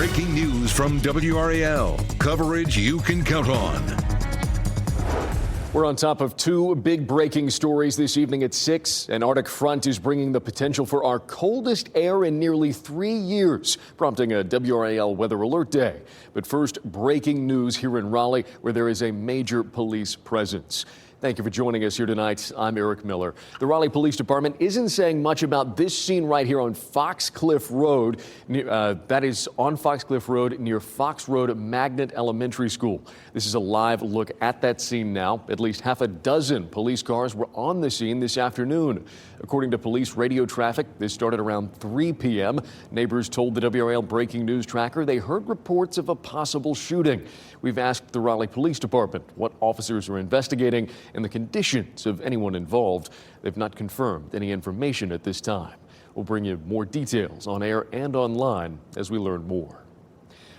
breaking news from WRAL. Coverage you can count on. We're on top of two big breaking stories this evening at 6. An Arctic front is bringing the potential for our coldest air in nearly 3 years, prompting a WRAL weather alert day. But first, breaking news here in Raleigh, where there is a major police presence. Thank you for joining us here tonight. I'm Eric Miller. The Raleigh Police Department isn't saying much about this scene right here on Foxcliff Road. That is on Foxcliff Road near Fox Road Magnet Elementary School. This is a live look at that scene now. At least half a dozen police cars were on the scene this afternoon. According to police radio traffic, this started around 3 p.m. Neighbors told the WRAL breaking news tracker they heard reports of a possible shooting. We've asked the Raleigh Police Department what officers are investigating and the conditions of anyone involved. They've not confirmed any information at this time. We'll bring you more details on air and online as we learn more.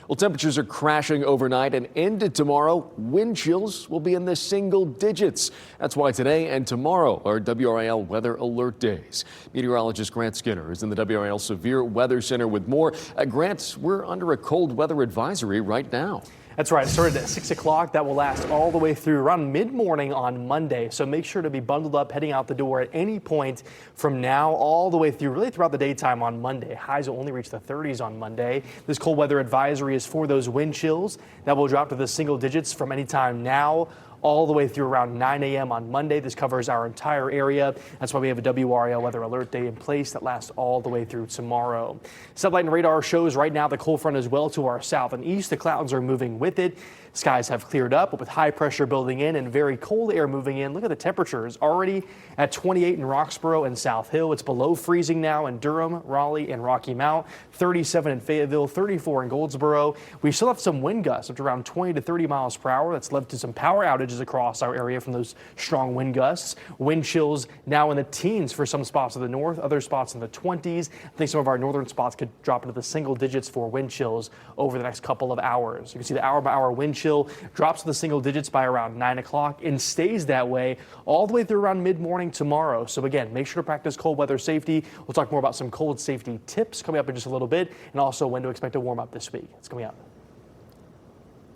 Well, temperatures are crashing overnight and into tomorrow. Wind chills will be in the single digits. That's why today and tomorrow are WRAL weather alert days. Meteorologist Grant Skinner is in the WRAL Severe Weather Center with more. Grant, we're under a cold weather advisory right now. That's right. It started at 6 o'clock. That will last all the way through around mid-morning on Monday. So make sure to be bundled up heading out the door at any point from now all the way through, really throughout the daytime on Monday. Highs will only reach the 30s on Monday. This cold weather advisory is for those wind chills that will drop to the single digits from any time now all the way through around 9 a.m. on Monday. This covers our entire area. That's why we have a WRAL weather alert day in place that lasts all the way through tomorrow. Satellite and radar shows right now the cold front is well to our south and east. The clouds are moving with it. Skies have cleared up, but with high pressure building in and very cold air moving in. Look at the temperatures already at 28 in Roxborough and South Hill. It's below freezing now in Durham, Raleigh, and Rocky Mount. 37 in Fayetteville, 34 in Goldsboro. We still have some wind gusts up to around 20 to 30 miles per hour. That's led to some power outages across our area from those strong wind gusts. Wind chills now in the teens for some spots of the north, other spots in the 20s. I think some of our northern spots could drop into the single digits for wind chills over the next couple of hours. You can see the hour-by-hour wind chill drops to the single digits by around 9 o'clock and stays that way all the way through around mid-morning tomorrow. So again, make sure to practice cold weather safety. We'll talk more about some cold safety tips coming up in just a little bit, and also when to expect to warm up this week. It's coming up.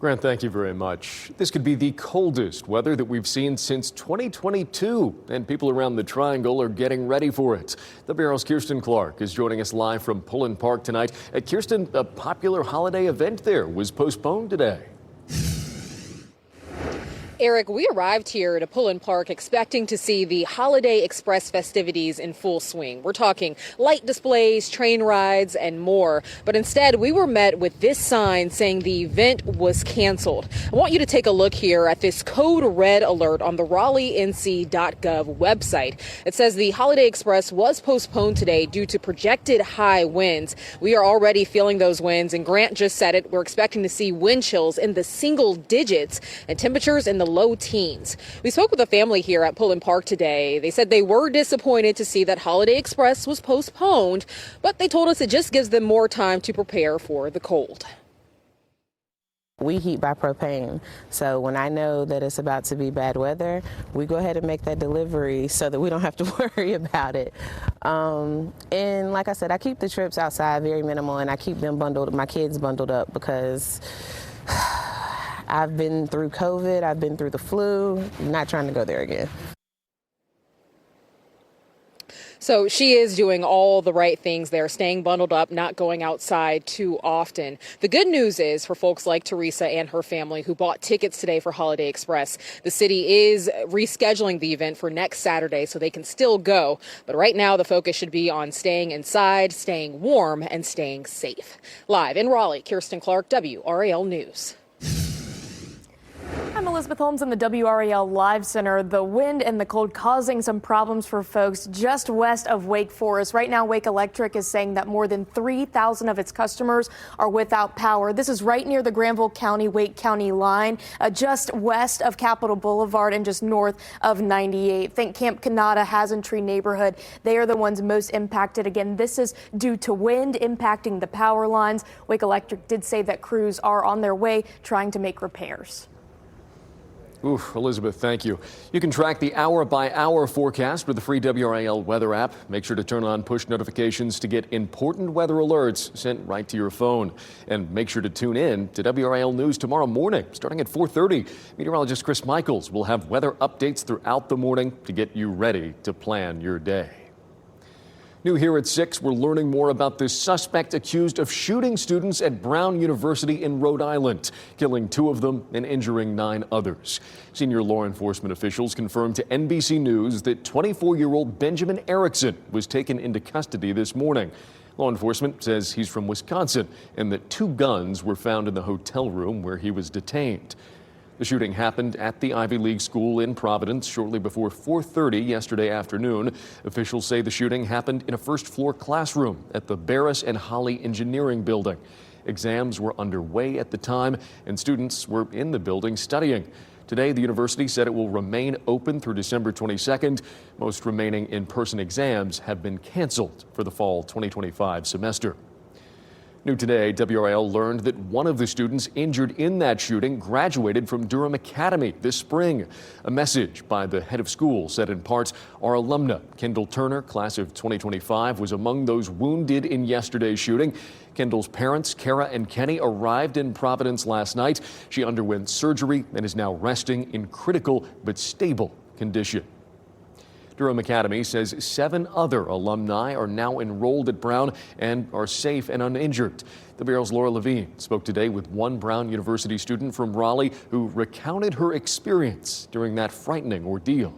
Grant, thank you very much. This could be the coldest weather that we've seen since 2022, and people around the Triangle are getting ready for it. WRAL's Kirsten Clark is joining us live from Pullen Park tonight. Kirsten, a popular holiday event there was postponed today. Eric, we arrived here to Pullen Park expecting to see the Holiday Express festivities in full swing. We're talking light displays, train rides, and more. But instead, we were met with this sign saying the event was canceled. I want you to take a look here at this code red alert on the RaleighNC.gov website. It says the Holiday Express was postponed today due to projected high winds. We are already feeling those winds, and Grant just said it. We're expecting to see wind chills in the single digits and temperatures in the low teens. We spoke with a family here at Pullen Park today. They said they were disappointed to see that Holiday Express was postponed, but they told us it just gives them more time to prepare for the cold. We heat by propane, so when I know that it's about to be bad weather, we go ahead and make that delivery so that we don't have to worry about it. And like I said, I keep the trips outside very minimal, and I keep them bundled, my kids bundled up, because I've been through COVID, I've been through the flu, I'm not trying to go there again. So she is doing all the right things there, staying bundled up, not going outside too often. The good news is for folks like Teresa and her family who bought tickets today for Holiday Express, the city is rescheduling the event for next Saturday so they can still go. But right now, the focus should be on staying inside, staying warm, and staying safe. Live in Raleigh, Kirsten Clark, WRAL News. I'm Elizabeth Holmes in the WRAL Live Center. The wind and the cold causing some problems for folks just west of Wake Forest. Right now, Wake Electric is saying that more than 3,000 of its customers are without power. This is right near the Granville County-Wake County line, just west of Capitol Boulevard and just north of 98. Think Camp Kanata, Hazentree neighborhood. They are the ones most impacted. Again, this is due to wind impacting the power lines. Wake Electric did say that crews are on their way trying to make repairs. Oof, Elizabeth, thank you. You can track the hour-by-hour forecast with the free WRAL weather app. Make sure to turn on push notifications to get important weather alerts sent right to your phone. And make sure to tune in to WRAL News tomorrow morning, starting at 4:30. Meteorologist Chris Michaels will have weather updates throughout the morning to get you ready to plan your day. New here at 6, we're learning more about this suspect accused of shooting students at Brown University in Rhode Island, killing 2 of them and injuring 9 others. Senior law enforcement officials confirmed to NBC News that 24-year-old Benjamin Erickson was taken into custody this morning. Law enforcement says he's from Wisconsin and that 2 guns were found in the hotel room where he was detained. The shooting happened at the Ivy League school in Providence shortly before 4:30 yesterday afternoon. Officials say the shooting happened in a first-floor classroom at the Barris and Holly Engineering Building. Exams were underway at the time, and students were in the building studying. Today, the university said it will remain open through December 22nd. Most remaining in-person exams have been canceled for the fall 2025 semester. New today, WRAL learned that one of the students injured in that shooting graduated from Durham Academy this spring. A message by the head of school said in part, our alumna, Kendall Turner, class of 2025, was among those wounded in yesterday's shooting. Kendall's parents, Kara and Kenny, arrived in Providence last night. She underwent surgery and is now resting in critical but stable condition. Durham Academy says 7 other alumni are now enrolled at Brown and are safe and uninjured. The Bureau's Laura Levine spoke today with one Brown University student from Raleigh who recounted her experience during that frightening ordeal.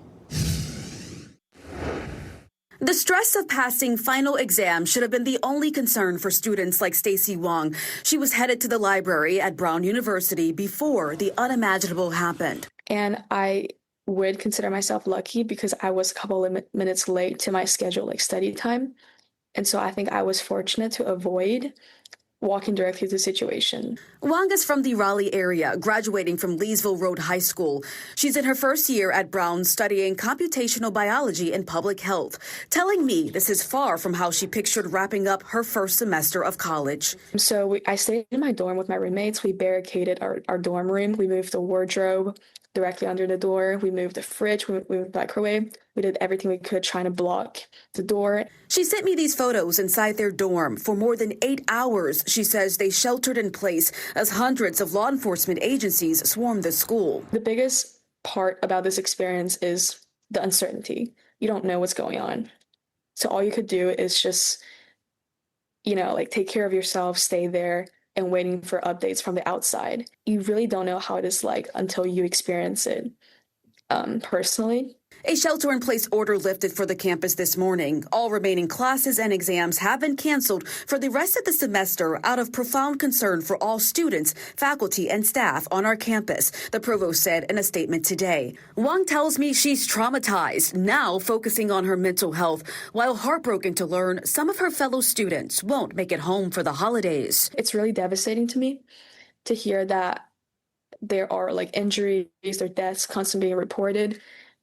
The stress of passing final exams should have been the only concern for students like Stacy Wong. She was headed to the library at Brown University before the unimaginable happened. And I would consider myself lucky because I was a couple of minutes late to my schedule, like study time. And so I think I was fortunate to avoid walking directly to the situation. Wong is from the Raleigh area, graduating from Leesville Road High School. She's in her first year at Brown studying computational biology and public health, telling me this is far from how she pictured wrapping up her first semester of college. So I stayed in my dorm with my roommates. We barricaded our dorm room. We moved the wardrobe directly under the door. We moved the fridge, we moved the microwave. We did everything we could trying to block the door. She sent me these photos inside their dorm. For more than 8 hours, she says they sheltered in place as hundreds of law enforcement agencies swarmed the school. The biggest part about this experience is the uncertainty. You don't know what's going on. So all you could do is just, take care of yourself, stay there, and waiting for updates from the outside. You really don't know how it is like until you experience it personally. A shelter-in-place order lifted for the campus this morning. All remaining classes and exams have been canceled for the rest of the semester out of profound concern for all students, faculty, and staff on our campus, the provost said in a statement today. Wong tells me she's traumatized, now focusing on her mental health, while heartbroken to learn some of her fellow students won't make it home for the holidays. It's really devastating to me to hear that there are injuries or deaths constantly being reported,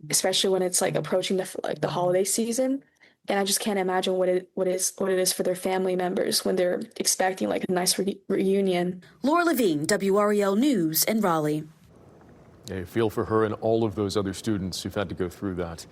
especially when it's approaching the holiday season. And I just can't imagine what it is for their family members when they're expecting a nice reunion. Laura Levine, WRAL News in Raleigh. Yeah, you feel for her and all of those other students who've had to go through that.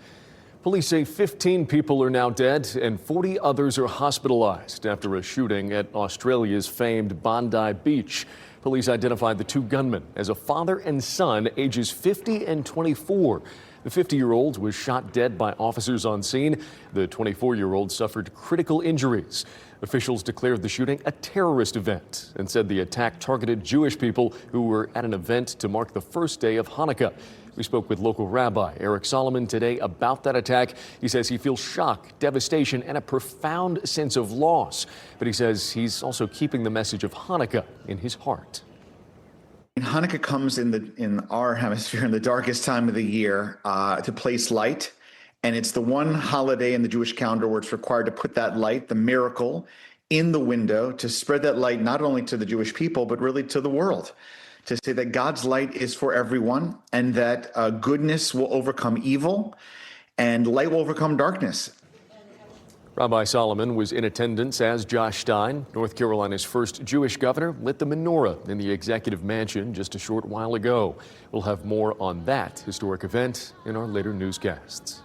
Police say 15 people are now dead and 40 others are hospitalized after a shooting at Australia's famed Bondi Beach. Police identified the 2 gunmen as a father and son, ages 50 and 24. The 50-year-old was shot dead by officers on scene. The 24-year-old suffered critical injuries. Officials declared the shooting a terrorist event and said the attack targeted Jewish people who were at an event to mark the first day of Hanukkah. We spoke with local rabbi Eric Solomon today about that attack. He says he feels shock, devastation, and a profound sense of loss. But he says he's also keeping the message of Hanukkah in his heart. Hanukkah comes in our hemisphere in the darkest time of the year to place light. And it's the one holiday in the Jewish calendar where it's required to put that light, the miracle, in the window to spread that light not only to the Jewish people, but really to the world. To say that God's light is for everyone and that goodness will overcome evil and light will overcome darkness. Rabbi Solomon was in attendance, as Josh Stein. North Carolina's first Jewish governor lit the menorah in the executive mansion just a short while ago. We'll have more on that historic event in our later newscasts.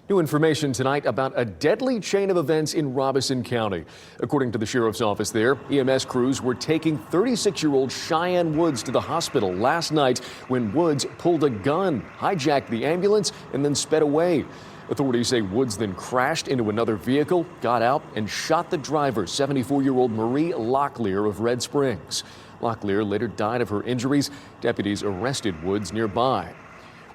New information tonight about a deadly chain of events in Robeson County. According to the sheriff's office there, EMS crews were taking 36-year-old Cheyenne Woods to the hospital last night when Woods pulled a gun, hijacked the ambulance, and then sped away. Authorities say Woods then crashed into another vehicle, got out, and shot the driver, 74-year-old Marie Locklear of Red Springs. Locklear later died of her injuries. Deputies arrested Woods nearby.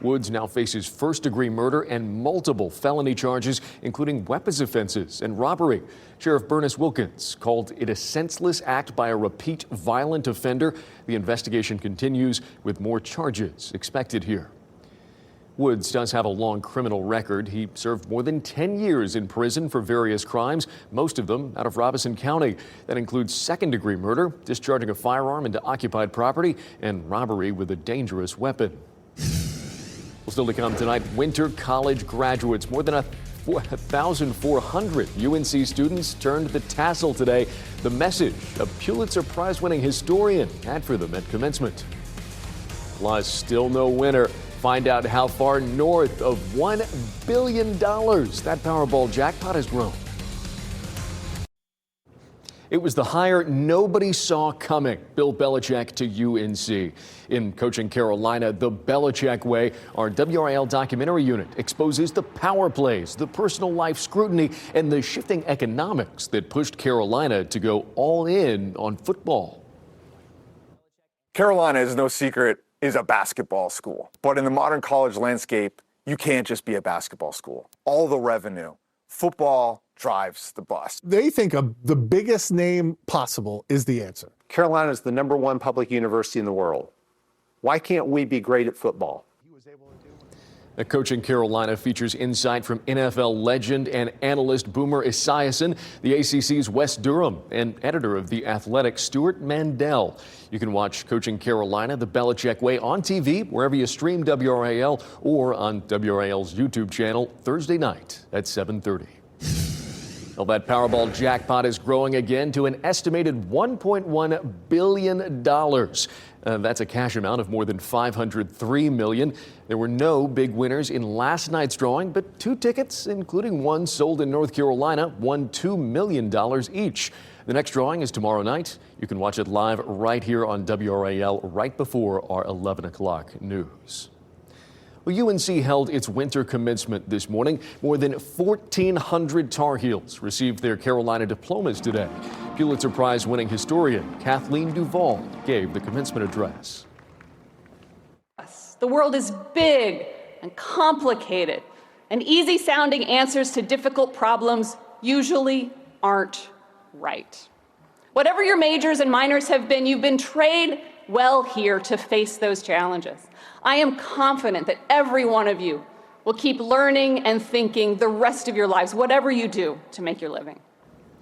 Woods now faces first-degree murder and multiple felony charges, including weapons offenses and robbery. Sheriff Bernice Wilkins called it a senseless act by a repeat violent offender. The investigation continues with more charges expected here. Woods does have a long criminal record. He served more than 10 years in prison for various crimes, most of them out of Robeson County. That includes second-degree murder, discharging a firearm into occupied property, and robbery with a dangerous weapon. Well, still to come tonight, winter college graduates. More than 1,400 UNC students turned the tassel today. The message a Pulitzer Prize-winning historian had for them at commencement. Plus, still no winner. Find out how far north of $1 billion that Powerball jackpot has grown. It was the hire nobody saw coming. Bill Belichick to UNC. In Coaching Carolina the Belichick way, our WRAL documentary unit exposes the power plays, the personal life scrutiny, and the shifting economics that pushed Carolina to go all in on football. Carolina, is no secret, is a basketball school. But in the modern college landscape, you can't just be a basketball school. All the revenue, football drives the bus. They think the biggest name possible is the answer. Carolina is the #1 public university in the world. Why can't we be great at football? Coaching Carolina features insight from NFL legend and analyst Boomer Esiason, the ACC's Wes Durham, and editor of The Athletic, Stuart Mandel. You can watch Coaching Carolina the Belichick way on TV, wherever you stream WRAL, or on WRAL's YouTube channel Thursday night at 7:30. Well, that Powerball jackpot is growing again to an estimated $1.1 billion. That's a cash amount of more than $503 million. There were no big winners in last night's drawing, but 2 tickets, including one sold in North Carolina, won $2 million each. The next drawing is tomorrow night. You can watch it live right here on WRAL right before our 11 o'clock news. Well, UNC held its winter commencement this morning. More than 1,400 Tar Heels received their Carolina diplomas today. Pulitzer Prize-winning historian Kathleen Duvall gave the commencement address. The world is big and complicated, and easy-sounding answers to difficult problems usually aren't right. Whatever your majors and minors have been, you've been trained well here to face those challenges. I am confident that every one of you will keep learning and thinking the rest of your lives, whatever you do to make your living.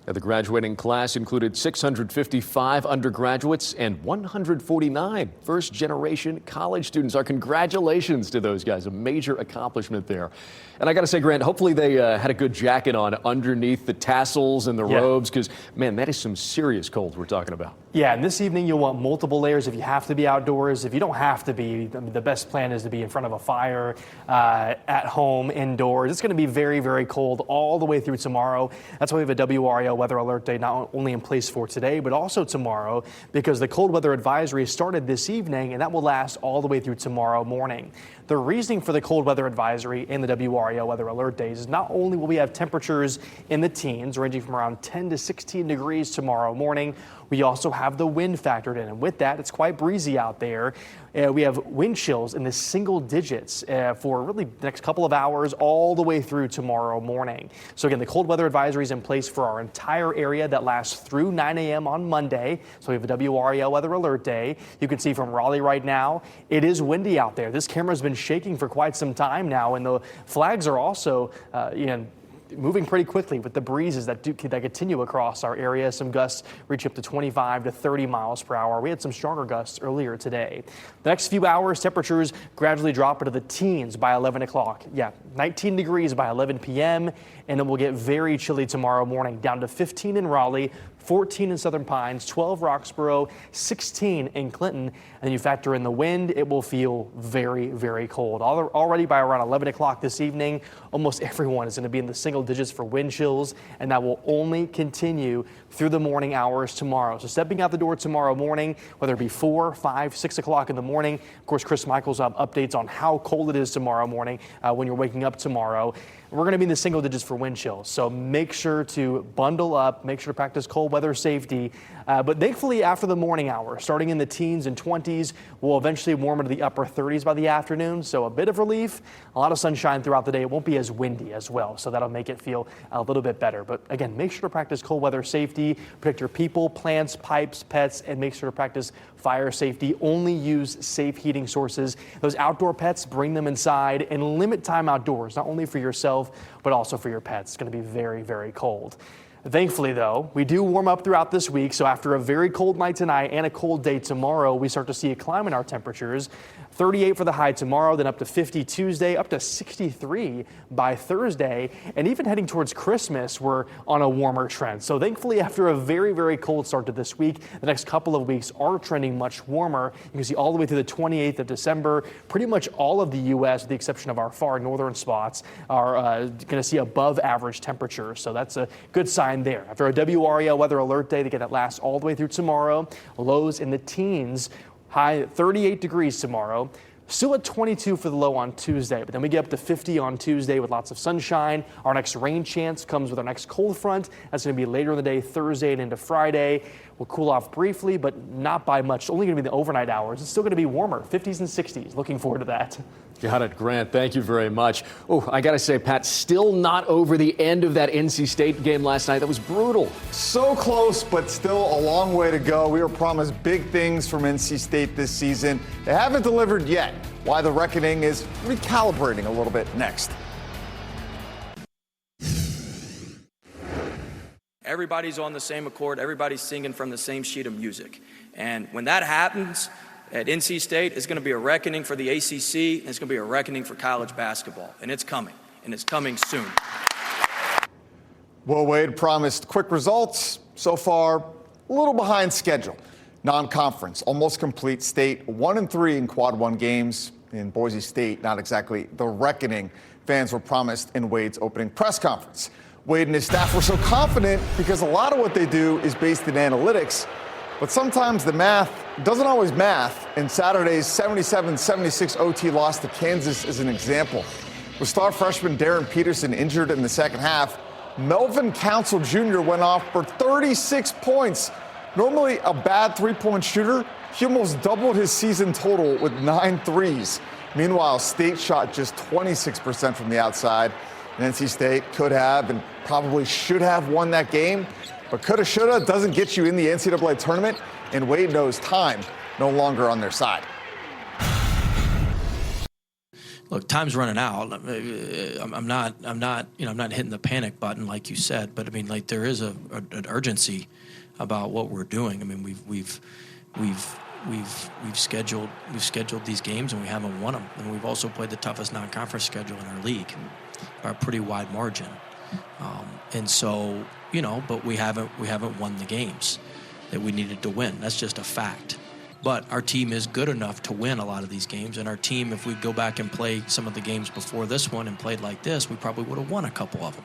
The graduating class included 655 undergraduates and 149 first-generation college students. Our congratulations to those guys. A major accomplishment there. And I got to say, Grant, hopefully they had a good jacket on underneath the tassels and the robes, because, man, that is some serious cold we're talking about. Yeah, and this evening you'll want multiple layers if you have to be outdoors. If you don't have to be, the best plan is to be in front of a fire, at home, indoors. It's going to be very, very cold all the way through tomorrow. That's why we have a WRAL weather alert day not only in place for today, but also tomorrow, because the cold weather advisory started this evening, and that will last all the way through tomorrow morning. The reasoning for the cold weather advisory and the WRAL weather alert days is not only will we have temperatures in the teens, ranging from around 10 to 16 degrees tomorrow morning, we also have the wind factored in. And with that, it's quite breezy out there. We have wind chills in the single digits for really the next couple of hours all the way through tomorrow morning. So again, the cold weather advisory is in place for our entire area that lasts through 9 a.m. on Monday. So we have a WRAL weather alert day. You can see from Raleigh right now, it is windy out there. This camera's been shaking for quite some time now, and the flags are also moving pretty quickly with the breezes that continue across our area. Some gusts reach up to 25 to 30 miles per hour. We had some stronger gusts earlier today. The next few hours, temperatures gradually drop into the teens by 11 o'clock. Yeah, 19 degrees by 11 p.m. And then we'll get very chilly tomorrow morning, down to 15 in Raleigh, 14 in Southern Pines, 12 Roxborough, 16 in Clinton. And then you factor in the wind, it will feel very, very cold. Already by around 11 o'clock this evening, almost everyone is going to be in the single digits for wind chills, and that will only continue through the morning hours tomorrow. So stepping out the door tomorrow morning, whether it be 4, 5, 6 o'clock in the morning. Of course, Chris Michaels will have updates on how cold it is tomorrow morning when you're waking up tomorrow. We're going to be in the single digits for wind chills, so make sure to bundle up, make sure to practice cold weather safety. But thankfully, after the morning hour, starting in the teens and 20s, we'll eventually warm into the upper 30s by the afternoon. So a bit of relief, a lot of sunshine throughout the day. It won't be as windy as well, so that'll make it feel a little bit better. But again, make sure to practice cold weather safety, protect your people, plants, pipes, pets, and make sure to practice fire safety. Only use safe heating sources. Those outdoor pets, bring them inside, and limit time outdoors, not only for yourself, but also for your pets. It's going to be very, very cold. Thankfully, though, we do warm up throughout this week. So after a very cold night tonight and a cold day tomorrow, we start to see a climb in our temperatures. 38 for the high tomorrow, then up to 50 Tuesday, up to 63 by Thursday. And even heading towards Christmas, we're on a warmer trend. So thankfully, after a very, very cold start to this week, the next couple of weeks are trending much warmer. You can see all the way through the 28th of December, pretty much all of the U.S., with the exception of our far northern spots, are going to see above average temperatures. So that's a good sign there. After a WRAL weather alert day, that lasts all the way through tomorrow. Lows in the teens. High 38 degrees tomorrow. Still at 22 for the low on Tuesday, but then we get up to 50 on Tuesday with lots of sunshine. Our next rain chance comes with our next cold front. That's going to be later in the day, Thursday and into Friday. We'll cool off briefly, but not by much. It's only going to be the overnight hours. It's still going to be warmer, 50s and 60s. Looking forward to that. Got it, Grant. Thank you very much. Oh, I got to say, Pat, still not over the end of that NC State game last night. That was brutal. So close, but still a long way to go. We were promised big things from NC State this season. They haven't delivered yet. Why the reckoning is recalibrating a little bit next. Everybody's on the same accord. Everybody's singing from the same sheet of music. And when that happens at NC State, it's going to be a reckoning for the ACC, and it's going to be a reckoning for college basketball. And it's coming, and it's coming soon. Well, Wade promised quick results. So far, a little behind schedule. Non-conference, almost complete. State 1-3 in quad one games. In Boise State, not exactly the reckoning fans were promised in Wade's opening press conference. Wade and his staff were so confident because a lot of what they do is based in analytics, but sometimes the math doesn't always math, and Saturday's 77-76 OT loss to Kansas is an example. With star freshman Darren Peterson injured in the second half, Melvin Council Jr. went off for 36 points. Normally a bad three-point shooter, he almost doubled his season total with 9 threes. Meanwhile, State shot just 26% from the outside. And NC State could have and probably should have won that game. But coulda, shoulda doesn't get you in the NCAA tournament. And Wade knows time no longer on their side. Look, time's running out. I'm not hitting the panic button like you said. But I mean, like there is an urgency about what we're doing. I mean, we've scheduled these games and we haven't won them, and we've also played the toughest non-conference schedule in our league by a pretty wide margin. And so, but we haven't won the games that we needed to win. That's just a fact. But our team is good enough to win a lot of these games, and our team, if we go back and play some of the games before this one and played like this, we probably would have won a couple of them.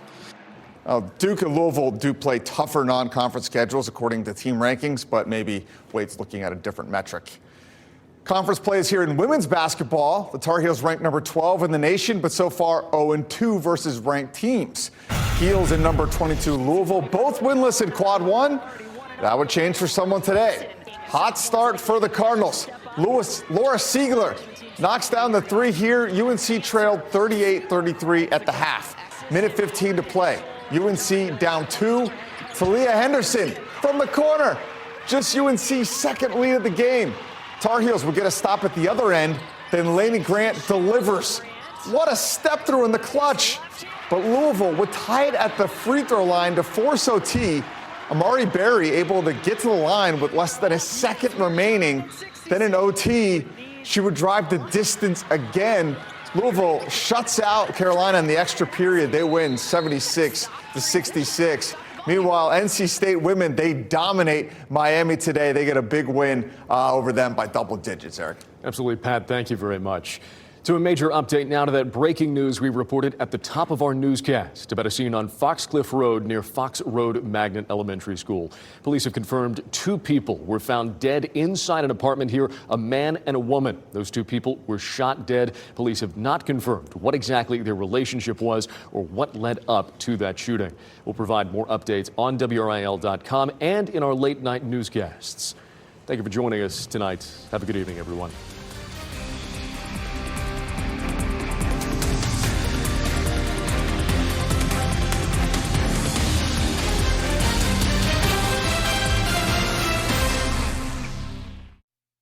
Duke and Louisville do play tougher non-conference schedules according to team rankings, but maybe Wade's looking at a different metric. Conference plays here in women's basketball. The Tar Heels ranked number 12 in the nation, but so far 0-2 versus ranked teams. Heels and number 22 Louisville, both winless in quad one. That would change for someone today. Hot start for the Cardinals. Laura Siegler knocks down the three here. UNC trailed 38-33 at the half. Minute 15 to play. UNC down 2. Talia Henderson from the corner. Just UNC's second lead of the game. Tar Heels will get a stop at the other end. Then Lainey Grant delivers. What a step through in the clutch. But Louisville would tie it at the free throw line to force OT. Amari Berry able to get to the line with less than a second remaining. Then in OT, she would drive the distance again. Louisville shuts out Carolina in the extra period. They win 76-66. Meanwhile, NC State women, they dominate Miami today. They get a big win over them by double digits, Eric. Absolutely, Pat. Thank you very much. To a major update now to that breaking news we reported at the top of our newscast about a scene on Foxcliff Road near Fox Road Magnet Elementary School. Police have confirmed 2 people were found dead inside an apartment here, a man and a woman. Those 2 people were shot dead. Police have not confirmed what exactly their relationship was or what led up to that shooting. We'll provide more updates on WRAL.com and in our late night newscasts. Thank you for joining us tonight. Have a good evening, everyone.